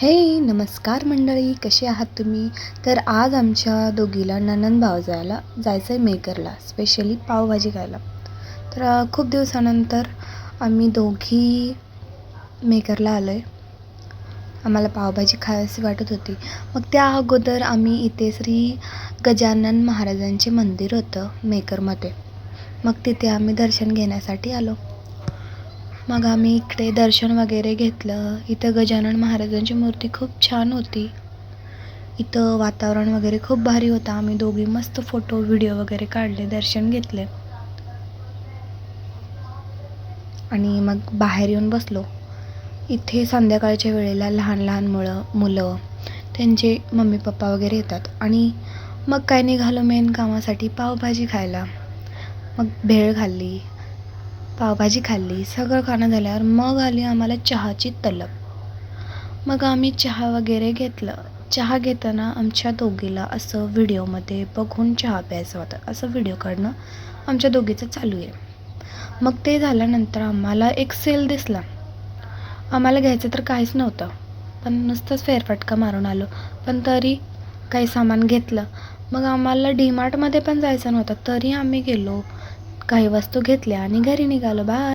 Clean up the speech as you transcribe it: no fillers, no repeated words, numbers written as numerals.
हे नमस्कार मंडळी, कसे आहात तुम्ही? तर आज आमच्या दोघीला नणंद भावजायला जायचं आहे मेकरला, स्पेशली पावभाजी खायला. तर खूप दिवसानंतर आम्ही दोघी मेकरला आलो आहे. आम्हाला पावभाजी खावीशी वाटत होती. मग त्या अगोदर आम्ही इथे श्री गजानन महाराजांचे मंदिर होतं मेकरमध्ये. मग तिथे आम्ही दर्शन घेण्यासाठी आलो. मग आम्ही इकडे दर्शन वगैरे घेतलं. इथं गजानन महाराजांची मूर्ती खूप छान होती. इथं वातावरण वगैरे खूप भारी होतं. आम्ही दोघी मस्त फोटो व्हिडिओ वगैरे काढले, दर्शन घेतले आणि मग बाहेर येऊन बसलो. इथे संध्याकाळच्या वेळेला लहान लहान मुलं त्यांचे मम्मी पप्पा वगैरे येतात आणि मग काय निघालो मेन कामासाठी पावभाजी खायला. मग भेळ खाल्ली, पावभाजी खाल्ली, सगळं खाणं झाल्यावर मग आली आम्हाला चहाची तलब. मग आम्ही चहा वगैरे घेतलं. चहा घेताना आमच्या दोघीला असं व्हिडिओमध्ये बघून चहा प्यायचा होता, असं व्हिडिओ काढणं आमच्या दोघीचं चालू आहे. मग ते झाल्यानंतर आम्हाला एक सेल दिसला. आम्हाला घ्यायचं तर काहीच नव्हतं, पण नुसतंच फेरफटका मारून आलो, पण तरी काही सामान घेतलं. मग आम्हाला डीमार्टमध्ये पण जायचं नव्हतं, तरी आम्ही गेलो, काही वस्तू घेतल्या आणि घरी निघालो. बाय.